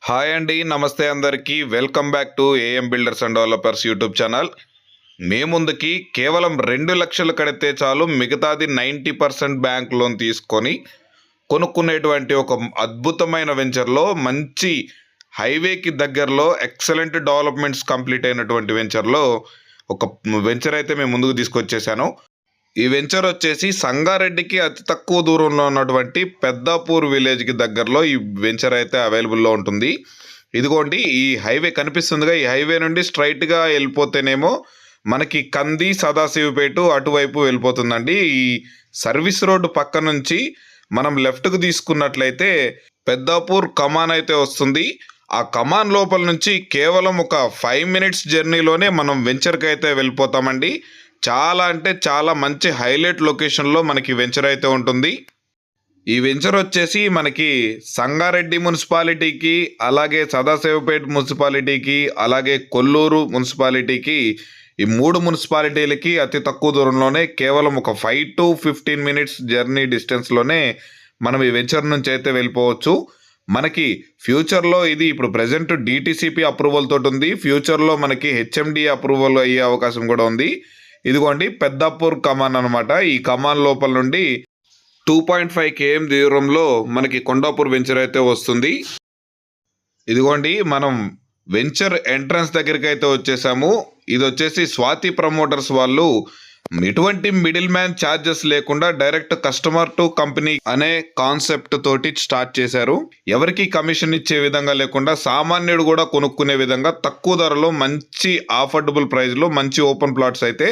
Hi అండి, నమస్తే అందరికీ. Welcome back to AM builders and developers YouTube channel. మీ ముందుకి కేవలం 2 లక్షలు కడితే చాలు, మిగతాది 90% బ్యాంక్ లోన్ తీసుకొని కొనుక్కునేటువంటి ఒక అద్భుతమైన వెంచర్లో, మంచి హైవేకి దగ్గరలో ఎక్సలెంట్ డెవలప్మెంట్స్ కంప్లీట్ అయినటువంటి వెంచర్లో ఒక వెంచర్ అయితే మేము ముందుకు తీసుకొచ్చేసాను. ఈ వెంచర్ వచ్చేసి సంగారెడ్డికి అతి తక్కువ దూరంలో ఉన్నటువంటి పెద్దాపూర్ విలేజ్కి దగ్గరలో ఈ వెంచర్ అయితే అవైలబుల్లో ఉంటుంది. ఇదిగోండి, ఈ హైవే కనిపిస్తుందిగా, ఈ హైవే నుండి స్ట్రైట్గా వెళ్ళిపోతేనేమో మనకి కంది సదాశివపేట అటువైపు వెళ్ళిపోతుందండి. ఈ సర్వీస్ రోడ్డు పక్క నుంచి మనం లెఫ్ట్కు తీసుకున్నట్లయితే పెద్దాపూర్ కమాన్ అయితే వస్తుంది. ఆ కమాన్ లోపల నుంచి కేవలం ఒక 5 మినిట్స్ జర్నీలోనే మనం వెంచర్కి అయితే వెళ్ళిపోతామండి. చాలా అంటే చాలా మంచి హైలైట్ లొకేషన్లో మనకి వెంచర్ అయితే ఉంటుంది. ఈ వెంచర్ వచ్చేసి మనకి సంగారెడ్డి మున్సిపాలిటీకి, అలాగే సదాశివపేట మున్సిపాలిటీకి, అలాగే కొల్లూరు మున్సిపాలిటీకి, ఈ 3 మున్సిపాలిటీలకి అతి తక్కువ దూరంలోనే కేవలం ఒక 5 to 15 మినిట్స్ జర్నీ డిస్టెన్స్లోనే మనం ఈ వెంచర్ నుంచి అయితే వెళ్ళిపోవచ్చు. మనకి ఫ్యూచర్లో ఇది ఇప్పుడు ప్రజెంట్ డిటిసిపి అప్రూవల్ తోటి ఉంది. ఫ్యూచర్లో మనకి హెచ్ఎండి అప్రూవల్ అయ్యే అవకాశం కూడా ఉంది. ఇదిగోండి, పెద్దాపూర్ కమాన్ అనమాట. ఈ కమాన్ లోపల నుండి 2.5 km దూరంలో మనకి కొండాపూర్ వెంచర్ అయితే వస్తుంది. ఇదిగోండి, మనం వెంచర్ ఎంట్రన్స్ దగ్గరికి అయితే వచ్చేసాము. ఇది వచ్చేసి స్వాతి ప్రమోటర్స్ వాళ్ళు ఎటువంటి మిడిల్ మ్యాన్ ఛార్జెస్ లేకుండా డైరెక్ట్ కస్టమర్ టు కంపెనీ అనే కాన్సెప్ట్ తోటి స్టార్ట్ చేశారు. ఎవరికి కమిషన్ ఇచ్చే విధంగా లేకుండా సామాన్యుడు కూడా కొనుక్కునే విధంగా తక్కువ ధరలో మంచి అఫోర్డబుల్ ప్రైస్లో మంచి ఓపెన్ ప్లాట్స్ అయితే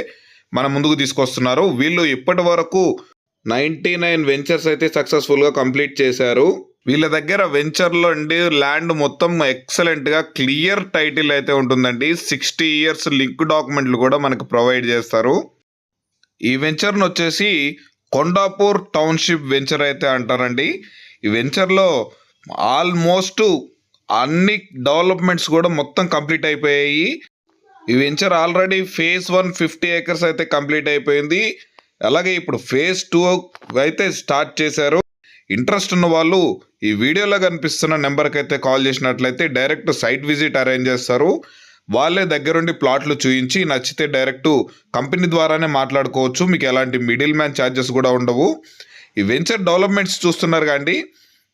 మన ముందుకు తీసుకొస్తున్నారు. వీళ్ళు ఇప్పటి వరకు 99 వెంచర్స్ అయితే సక్సెస్ఫుల్గా కంప్లీట్ చేశారు. వీళ్ళ దగ్గర వెంచర్లో అండి ల్యాండ్ మొత్తం ఎక్సలెంట్గా క్లియర్ టైటిల్ అయితే ఉంటుందండి. 60 years లింక్ డాక్యుమెంట్లు కూడా మనకు ప్రొవైడ్ చేస్తారు. ఈ వెంచర్ను వచ్చేసి కొండాపూర్ టౌన్షిప్ వెంచర్ అయితే అంటారండి. ఈ వెంచర్లో ఆల్మోస్ట్ అన్ని డెవలప్మెంట్స్ కూడా మొత్తం కంప్లీట్ అయిపోయాయి. ఈ వెంచర్ ఆల్రెడీ phase 1 50 acres అయితే కంప్లీట్ అయిపోయింది. అలాగే ఇప్పుడు phase 2 అయితే స్టార్ట్ చేశారు. ఇంట్రెస్ట్ ఉన్న వాళ్ళు ఈ వీడియోలో కనిపిస్తున్న నెంబర్కి అయితే కాల్ చేసినట్లయితే డైరెక్ట్ సైట్ విజిట్ అరేంజ్ చేస్తారు. వాళ్ళే దగ్గరుండి ప్లాట్లు చూయించి నచ్చితే డైరెక్ట్ కంపెనీ ద్వారానే మాట్లాడుకోవచ్చు. మీకు ఎలాంటి మిడిల్ మ్యాన్ ఛార్జెస్ కూడా ఉండవు. ఈ వెంచర్ డెవలప్మెంట్స్ చూస్తున్నారు కానీ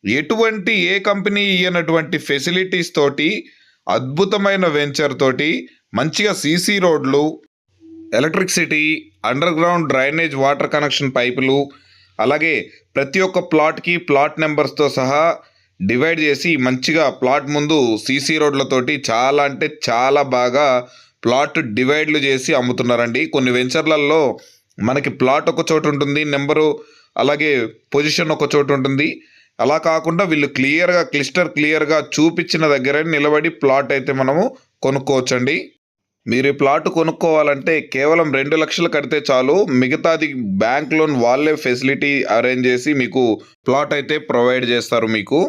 ఎటువంటి ఏ కంపెనీ ఇయ్యనటువంటి ఫెసిలిటీస్ తోటి అద్భుతమైన వెంచర్ తోటి మంచిగా సీసీ రోడ్లు, electricity, under ground drainage water connection పైపులు, అలాగే ప్రతి ఒక్క ప్లాట్కి ప్లాట్ నెంబర్స్తో సహా డివైడ్ చేసి మంచిగా ప్లాట్ ముందు సీసీ రోడ్లతోటి చాలా అంటే చాలా బాగా ప్లాట్ డివైడ్లు చేసి అమ్ముతున్నారండి. కొన్ని వెంచర్లలో మనకి ప్లాట్ ఒక చోటు ఉంటుంది, నెంబరు అలాగే పొజిషన్ ఒక చోటు ఉంటుంది. అలా కాకుండా వీళ్ళు క్లియర్గా చూపించిన దగ్గరే నిలబడి ప్లాట్ అయితే మనము కొనుక్కోవచ్చండి. మీరు ఈ ప్లాట్ కొనుక్కోవాలంటే కేవలం 2 లక్షలు కడితే చాలు, మిగతాది బ్యాంక్ లోన్ వాళ్ళే ఫెసిలిటీ అరేంజ్ చేసి మీకు ప్లాట్ అయితే ప్రొవైడ్ చేస్తారు మీకు.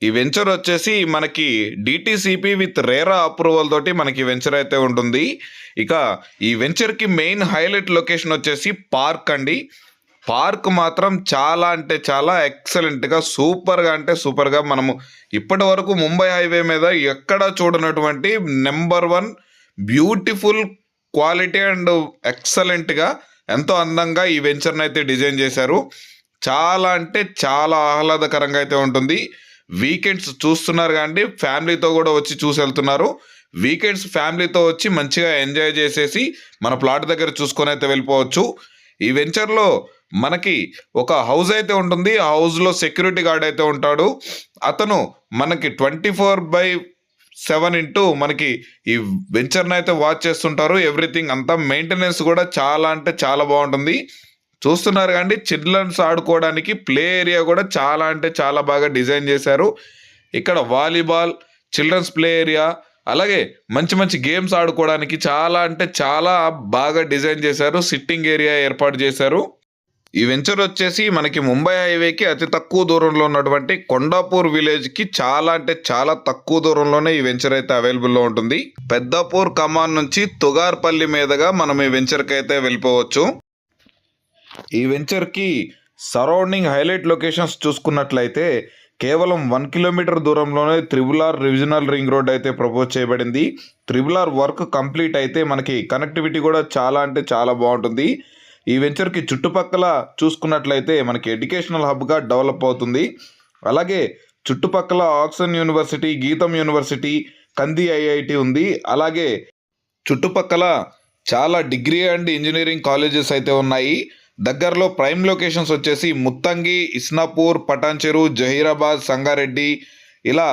ఈ వెంచర్ వచ్చేసి మనకి డిటిసిపి విత్ రేరా అప్రూవల్ తోటి మనకి వెంచర్ అయితే ఉంటుంది. ఇక ఈ వెంచర్కి మెయిన్ హైలైట్ లొకేషన్ వచ్చేసి పార్క్ అండి. పార్క్ మాత్రం చాలా అంటే చాలా ఎక్సలెంట్గా సూపర్గా మనము ఇప్పటి వరకు ముంబై హైవే మీద ఎక్కడా చూడనటువంటి నెంబర్ 1 బ్యూటిఫుల్ క్వాలిటీ అండ్ ఎక్సలెంట్గా ఎంతో అందంగా ఈ వెంచర్ని అయితే డిజైన్ చేశారు. చాలా అంటే చాలా ఆహ్లాదకరంగా అయితే ఉంటుంది. వీకెండ్స్ చూస్తున్నారు కానీ ఫ్యామిలీతో కూడా వచ్చి చూసి వెళ్తున్నారు. వీకెండ్స్ ఫ్యామిలీతో వచ్చి మంచిగా ఎంజాయ్ చేసేసి మన ప్లాట్ దగ్గర చూసుకొని అయితే వెళ్ళిపోవచ్చు. ఈ వెంచర్లో మనకి ఒక హౌస్ అయితే ఉంటుంది. ఆ హౌస్లో సెక్యూరిటీ గార్డ్ అయితే ఉంటాడు. అతను మనకి 24/7 ఇంటూ మనకి ఈ వెంచర్ని అయితే వాచ్ చేస్తుంటారు. ఎవ్రీథింగ్ అంతా మెయింటెనెన్స్ కూడా చాలా అంటే చాలా బాగుంటుంది. చూస్తున్నారు కానీ చిల్డ్రన్స్ ఆడుకోవడానికి ప్లే ఏరియా కూడా చాలా అంటే చాలా బాగా డిజైన్ చేశారు. ఇక్కడ వాలీబాల్, చిల్డ్రన్స్ ప్లే ఏరియా, అలాగే మంచి గేమ్స్ ఆడుకోవడానికి చాలా అంటే చాలా బాగా డిజైన్ చేశారు. సిట్టింగ్ ఏరియా ఏర్పాటు చేశారు. ఈ వెంచర్ వచ్చేసి మనకి ముంబై హైవేకి అతి తక్కువ దూరంలో ఉన్నటువంటి కొండాపూర్ విలేజ్కి చాలా అంటే చాలా తక్కువ దూరంలోనే ఈ వెంచర్ అయితే అవైలబుల్లో ఉంటుంది. పెద్దాపూర్ కమాన్ నుంచి తుగార్పల్లి మీదుగా మనం ఈ వెంచర్కి అయితే వెళ్ళిపోవచ్చు. ఈ వెంచర్కి సరౌండింగ్ హైలైట్ లొకేషన్స్ చూసుకున్నట్లయితే కేవలం 1 కిలోమీటర్ దూరంలోనే triple R regional ring road అయితే ప్రపోజ్ చేయబడింది. త్రిబుల్ ఆర్ వర్క్ కంప్లీట్ అయితే మనకి కనెక్టివిటీ కూడా చాలా అంటే చాలా బాగుంటుంది. ఈ వెంచర్కి చుట్టుపక్కల చూసుకున్నట్లయితే మనకి ఎడ్యుకేషనల్ హబ్గా డెవలప్ అవుతుంది. అలాగే చుట్టుపక్కల ఆక్సన్ యూనివర్సిటీ, గీతం యూనివర్సిటీ, కంది ఐఐటి ఉంది. అలాగే చుట్టుపక్కల చాలా డిగ్రీ అండ్ ఇంజనీరింగ్ కాలేజెస్ అయితే ఉన్నాయి. దగ్గరలో ప్రైమ్ లొకేషన్స్ వచ్చేసి ముత్తంగి, ఇస్నాపూర్, పటాన్చెరు, జహీరాబాద్, సంగారెడ్డి ఇలా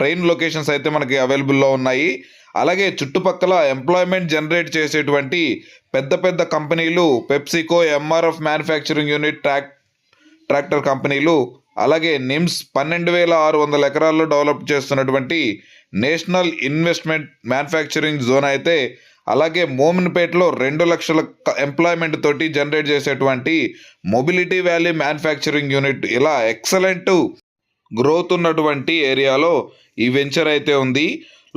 ప్రైమ్ లొకేషన్స్ అయితే మనకి అవైలబుల్లో ఉన్నాయి. అలాగే చుట్టుపక్కల ఎంప్లాయ్మెంట్ జనరేట్ చేసేటువంటి పెద్ద పెద్ద కంపెనీలు PepsiCo, MRF manufacturing unit, tractor కంపెనీలు, అలాగే నిమ్స్ 12,600 ఎకరాల్లో డెవలప్ చేస్తున్నటువంటి నేషనల్ ఇన్వెస్ట్మెంట్ మ్యానుఫ్యాక్చరింగ్ జోన్ అయితే, అలాగే మోమిన్పేటలో 2 లక్షల ఎంప్లాయ్మెంట్ తోటి జనరేట్ చేసేటువంటి మొబిలిటీ వ్యాలీ మ్యానుఫ్యాక్చరింగ్ యూనిట్, ఇలా ఎక్సలెంట్ గ్రోత్ ఉన్నటువంటి ఏరియాలో ఈ వెంచర్ అయితే ఉంది.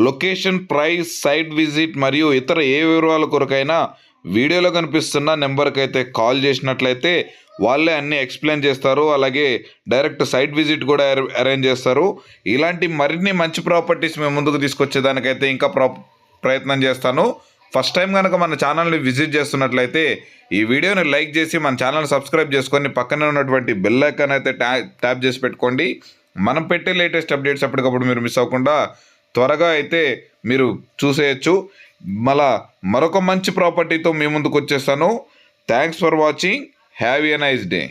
లొకేషన్, ప్రైస్, సైట్ విజిట్ మరియు ఇతర ఏ వివరాల కొరకైనా వీడియోలో కనిపిస్తున్న నెంబర్కి అయితే కాల్ చేసినట్లయితే వాళ్ళే అన్నీ ఎక్స్ప్లెయిన్ చేస్తారు. అలాగే డైరెక్ట్ సైట్ విజిట్ కూడా అరేంజ్ చేస్తారు. ఇలాంటి మరిన్ని మంచి ప్రాపర్టీస్ మేము ముందుకు తీసుకొచ్చేదానికైతే ఇంకా ప్రయత్నం చేస్తాను. ఫస్ట్ టైం కనుక మన ఛానల్ని విజిట్ చేస్తున్నట్లయితే ఈ వీడియోని లైక్ చేసి మన ఛానల్ని సబ్స్క్రైబ్ చేసుకొని పక్కనే ఉన్నటువంటి బెల్ ఐకాన్ అయితే ట్యాప్ చేసి పెట్టుకోండి. మనం పెట్టే లేటెస్ట్ అప్డేట్స్ ఎప్పటికప్పుడు మీరు మిస్ అవ్వకుండా త్వరగా అయితే మీరు చూసేయచ్చు. మరొక మంచి ప్రాపర్టీతో మీ ముందుకు వచ్చేస్తాను. Thanks for watching. Have a nice day.